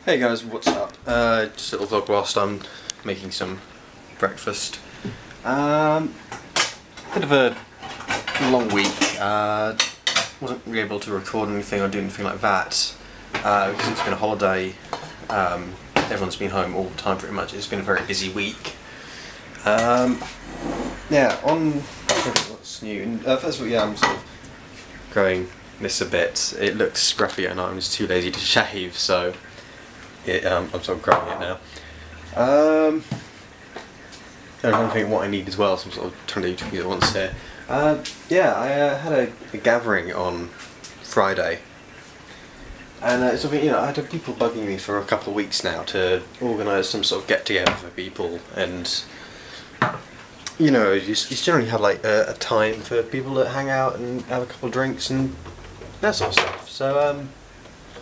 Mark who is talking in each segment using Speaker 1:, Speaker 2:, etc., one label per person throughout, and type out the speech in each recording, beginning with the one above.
Speaker 1: Hey guys, what's up? Just a little vlog whilst I'm making some breakfast. Bit of a long week. Wasn't really able to record anything or do anything like that because it's been a holiday. Everyone's been home all the time pretty much. It's been a very busy week. Yeah, what's new? And, first of all, yeah, I'm sort of growing this a bit. It looks scruffy and I'm just too lazy to shave, so I'm sort of growing it now. I'm trying to think what I need as well, so I'm sort of trying to do two things at once here. Yeah, I had a gathering on Friday, and it's something, you know, I had people bugging me for a couple of weeks now to organise some sort of get-together for people, and you know, you generally have like a time for people to hang out and have a couple of drinks and that sort of stuff. So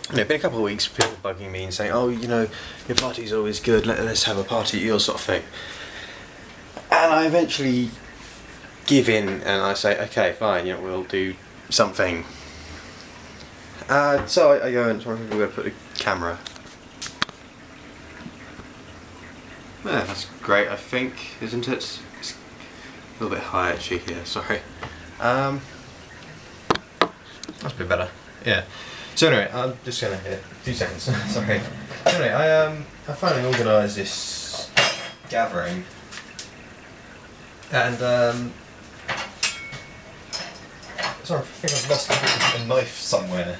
Speaker 1: you know, been a couple of weeks, people bugging me and saying, oh, you know, your party's always good, let's have a party at yours, sort of thing. And I eventually give in and I say, okay, fine, you know, we'll do something. So I go and we're going to put a camera. Yeah, that's great, I think, isn't it? It's a little bit high actually here, sorry. That's a bit better, yeah. So anyway, I'm just gonna hit 2 seconds. Sorry. Anyway, I finally organised this gathering, and sorry, I think I've lost a knife somewhere.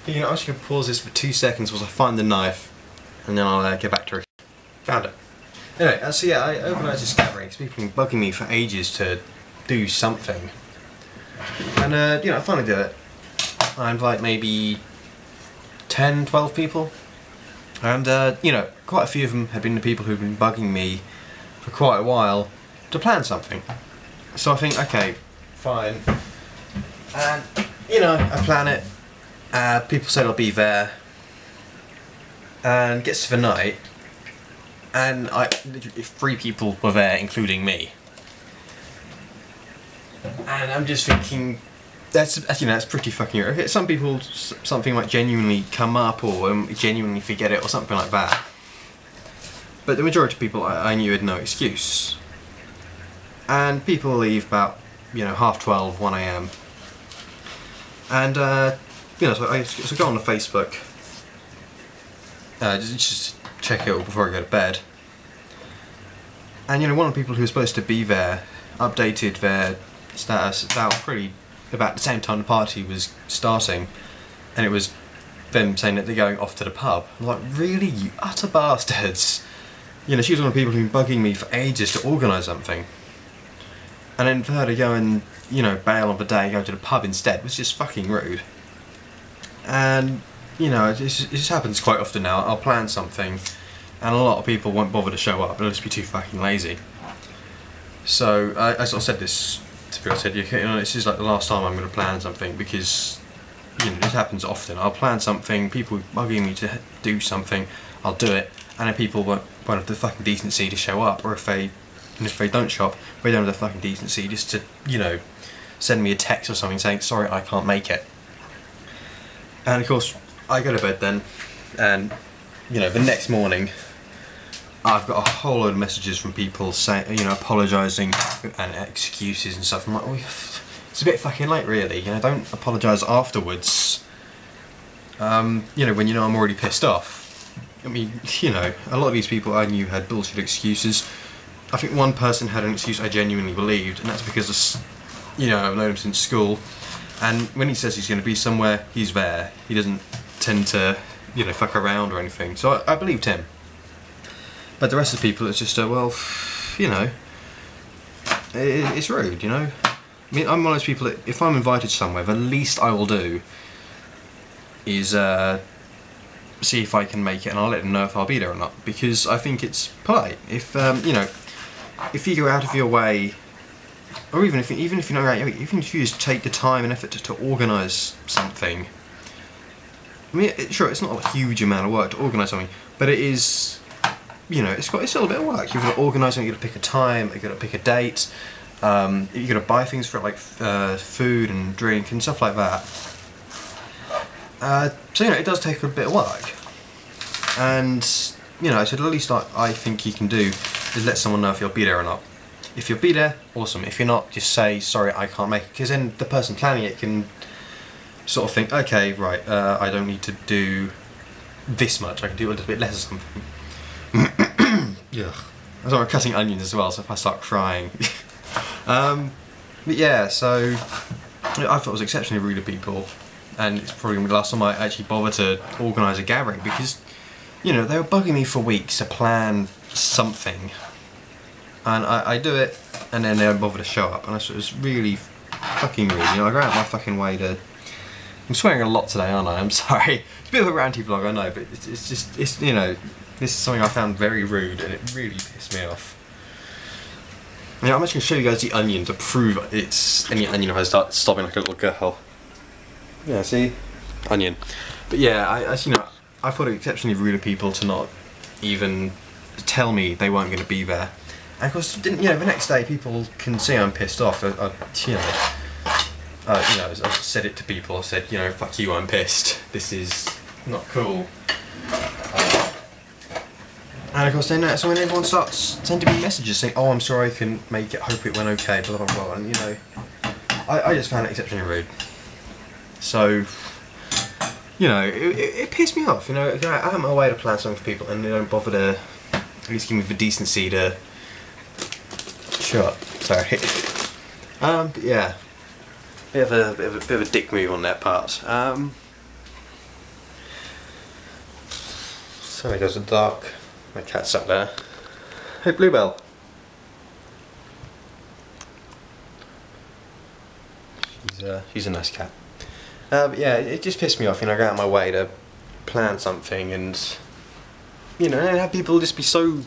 Speaker 1: You know, I'm just gonna pause this for 2 seconds while I find the knife, and then I'll get back to it. Found it. Anyway, so yeah, I organised this gathering because people have been bugging me for ages to do something. And you know, I finally do it. I invite maybe 10, 12 people. And you know, quite a few of them have been the people who've been bugging me for quite a while to plan something. So I think, okay, fine. And you know, I plan it. People said I'll be there. And gets to the night. And literally 3 people were there, including me. And I'm just thinking, that's you know, that's pretty fucking weird. Some people, something might genuinely come up or genuinely forget it or something like that. But the majority of people I knew had no excuse. And people leave about, you know, 12:30, 1 AM. And you know, so I go on the Facebook. Just check it out before I go to bed. And you know, one of the people who was supposed to be there updated their status about the same time the party was starting, and it was them saying that they're going off to the pub. I'm like, really, you utter bastards? You know, she was one of the people who've been bugging me for ages to organise something, and then for her to go and, you know, bail on the day and go to the pub instead was just fucking rude. And you know, it just happens quite often now. I'll plan something and a lot of people won't bother to show up, they'll just be too fucking lazy. So I sort of said this to people, I said, you know, this is like the last time I'm going to plan something, because you know, this happens often. I'll plan something, people bugging me to do something, I'll do it, and then people won't have the fucking decency to show up, or if they don't show up, they don't have the fucking decency just to, you know, send me a text or something saying, sorry, I can't make it. And of course, I go to bed then, and you know, the next morning I've got a whole load of messages from people saying, you know, apologising and excuses and stuff. I'm like, oh, it's a bit fucking late, really. You know, don't apologise afterwards. You know, when you know I'm already pissed off. I mean, you know, a lot of these people I knew had bullshit excuses. I think one person had an excuse I genuinely believed, and that's because, you know, I've known him since school. And when he says he's going to be somewhere, he's there. He doesn't tend to, you know, fuck around or anything. So I believed him. But the rest of the people, it's just, well, you know, it's rude, you know. I mean, I'm one of those people that if I'm invited somewhere, the least I will do is see if I can make it, and I'll let them know if I'll be there or not, because I think it's polite. If you know, if you go out of your way, or even if you're not right, even if you just take the time and effort to organise something. I mean, sure, it's not a huge amount of work to organise something, but it is, you know, it's a little bit of work. You've got to organise something, you've got to pick a time, you've got to pick a date, You gotta buy things for it, like food and drink and stuff like that. So you know, it does take a bit of work. And you know, so the least I think you can do is let someone know if you'll be there or not. If you'll be there, awesome. If you're not, just say sorry, I can't make it, because then the person planning it can sort of think, okay, right, I don't need to do this much. I can do a little bit less or something. Yeah. I'm sorry, I'm cutting onions as well, so if I start crying. But yeah, so I thought it was exceptionally rude of people, and it's probably gonna be the last time I actually bother to organise a gathering, because you know, they were bugging me for weeks to plan something, and I do it, and then they don't bother to show up, and I thought it was really fucking rude. You know, I go out my fucking way to. I'm swearing a lot today, aren't I? I'm sorry. It's a bit of a ranty vlog, I know, but it's just you know, this is something I found very rude, and it really pissed me off. You know, I'm actually going to show you guys the onion to prove it's any onion if I start stopping like a little girl. Yeah, see? Onion. But yeah, I you know, I thought it exceptionally rude of people to not even tell me they weren't going to be there. And of course, you know, the next day people can see I'm pissed off. You know, I've said it to people. I said, you know, fuck you, I'm pissed. This is not cool. And of course, then that's when everyone starts sending me messages saying, oh, I'm sorry I couldn't make it. Hope it went okay. Blah blah blah. And you know, I just found it exceptionally rude. So. You know, it pissed me off, you know, I have my way to plan something for people and they don't bother to at least give me the decency to shut up, sorry. But yeah, bit of a dick move on their part. Sorry, there's a dark, my cat's up there. Hey Bluebell. She's a nice cat. But yeah, it just pissed me off, you know, I go out of my way to plan something and, you know, and have people just be so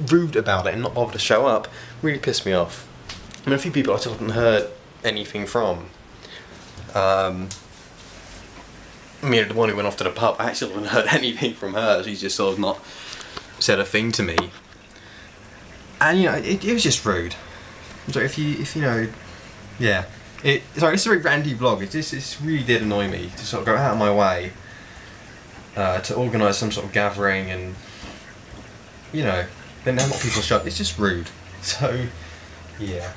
Speaker 1: rude about it and not bother to show up, really pissed me off. I mean, a few people I still haven't heard anything from. I mean, the one who went off to the pub, I actually haven't heard anything from her, she's just sort of not said a thing to me. And, you know, it was just rude. So if you know, yeah. Sorry, it's a very ranty vlog. It really did annoy me to sort of go out of my way to organise some sort of gathering, and you know, then have more people show up. It's just rude. So yeah,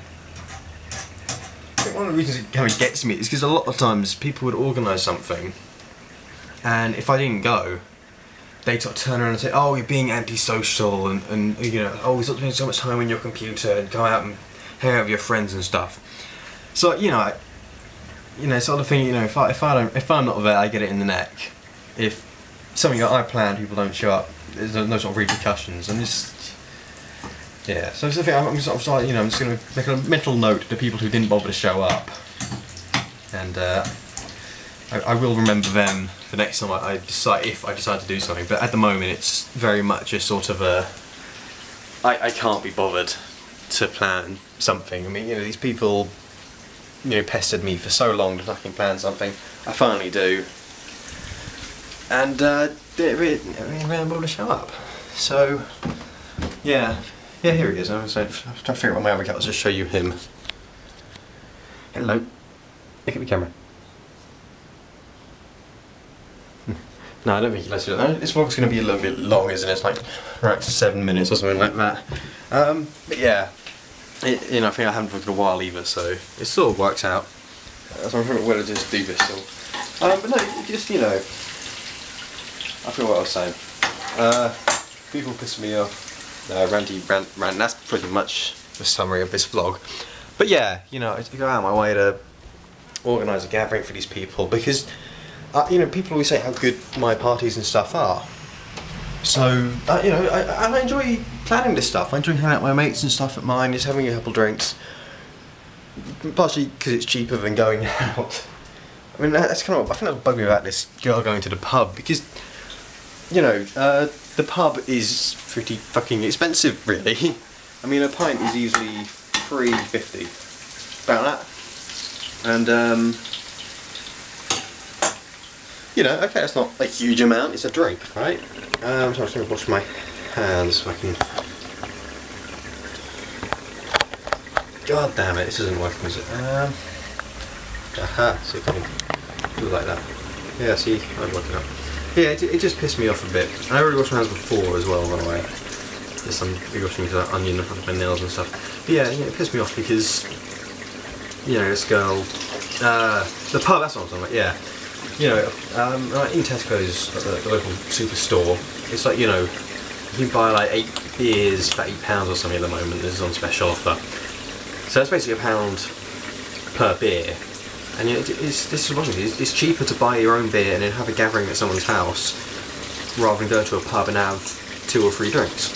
Speaker 1: I think one of the reasons it kind of gets me is because a lot of times people would organise something, and if I didn't go, they'd sort of turn around and say, "Oh, you're being antisocial," and you know, "Oh, you stop spending so much time on your computer and go out and hang out with your friends and stuff." So you know, sort of thing. You know, if I'm not there, I get it in the neck. If something that I planned, people don't show up, there's no sort of repercussions, and just yeah. So it's the thing. I'm sort of you know, I'm just going to make a mental note to people who didn't bother to show up, and I will remember them the next time I decide if I decide to do something. But at the moment, it's very much a sort of a I can't be bothered to plan something. I mean, you know, these people, you know, pestered me for so long to fucking plan something. I finally do, and they really weren't able to show up. So yeah, here he is. I was trying to figure out what my other cat was. Just show you him. Hello. Look at the camera. No, I don't think he lets you do that. This vlog's going to be a little bit long, isn't it? It's like right 7 minutes or something like that. But yeah. You know, I think I haven't vlogged in a while either, so it sort of works out. So I'm trying to just do this still. But no, just, you know, I forgot what I was saying. People piss me off. Ranty Rant, that's pretty much the summary of this vlog. But yeah, you know, I go out of my way to organise a gathering for these people because, you know, people always say how good my parties and stuff are. So, you know, I enjoy planning this stuff. I enjoy hanging out with my mates and stuff at mine, just having a couple drinks. Partially because it's cheaper than going out. I mean, that's kind of, I think that's what bugged me about this girl going to the pub, because, you know, the pub is pretty fucking expensive, really. I mean, a pint is easily £3.50, about that. And, you know, okay, that's not a huge amount, it's a drink, right? So I'm just going to wash my hands so I can... God damn it, this isn't working, is it? Aha, see if I can do it like that. Yeah, see, I'm working up. Yeah, it just pissed me off a bit. I already washed my hands before as well, by the way. There's some big washing with that onion on my nails and stuff. But yeah, it pissed me off because, you know, this girl, the pub, that's what I'm talking about, yeah. You know, in Tesco's, the local superstore, it's like, you know, you can buy like 8 beers for £8 or something at the moment. This is on special offer. So it's basically £1 per beer. And you know, this is one thing, it's cheaper to buy your own beer and then have a gathering at someone's house rather than go to a pub and have 2 or 3 drinks.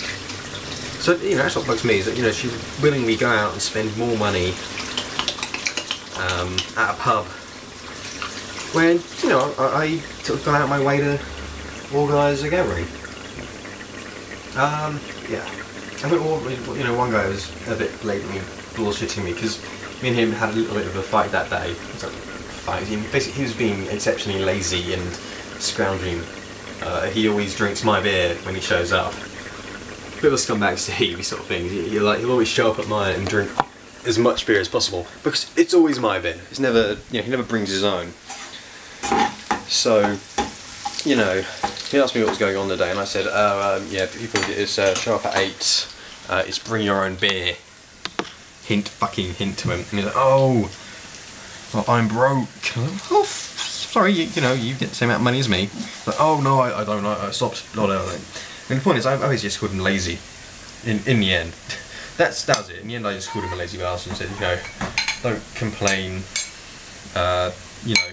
Speaker 1: So, you know, that's what bugs me, is that, you know, she willingly go out and spend more money at a pub when, you know, I sort of gone out of my way to organise a gathering. Yeah. I think, you know, one guy was a bit blatantly bullshitting me because me and him had a little bit of a fight that day. It was like, fight. Basically, he was being exceptionally lazy and scrounging. He always drinks my beer when he shows up. Bit of a scumbag Steve sort of thing. He'll always show up at mine and drink as much beer as possible because it's always my beer. It's never, you know, he never brings his own. So, you know, he asked me what was going on today, and I said, yeah, people show up at 8. It's bring your own beer. Fucking hint to him. And he's like, oh, well, I'm broke. I'm like, oh, sorry, you know, you get the same amount of money as me. Like, oh no, I don't know. I stopped. No. And the point is, I always just called him lazy. In the end, that was it. In the end, I just called him a lazy bastard and said, you know, don't complain. You know,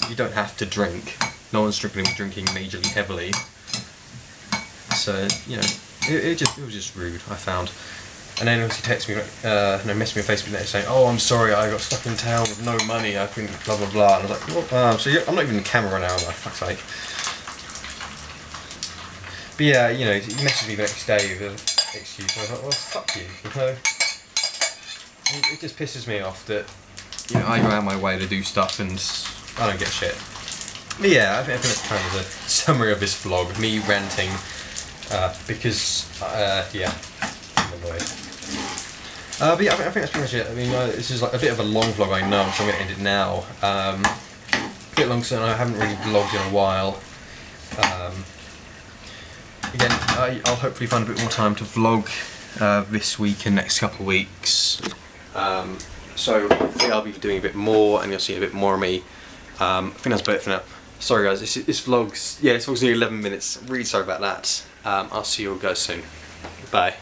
Speaker 1: you don't have to drink. No one's drinking majorly heavily. So, you know, it was just rude, I found. And then he texted me, messaged me on Facebook next saying, oh, I'm sorry, I got stuck in town with no money, I couldn't, blah blah blah. And I was like, well, so I'm not even on camera now, for fuck's sake. But yeah, you know, he messaged me the next day with an excuse, and I was like, well, fuck you, you know. It just pisses me off that, you know, I go out of my way to do stuff and I don't get shit. But yeah, I think that's kind of the summary of this vlog, me ranting, because, yeah, I'm annoyed. But yeah, I think that's pretty much it. I mean, this is like a bit of a long vlog, I know, so I'm going to end it now. A bit long, so I haven't really vlogged in a while. Again, I'll hopefully find a bit more time to vlog this week and next couple of weeks. So hopefully I'll be doing a bit more and you'll see a bit more of me. I think that's about it for now. Sorry guys, this vlog's nearly 11 minutes. I'm really sorry about that. I'll see you all guys soon. Bye.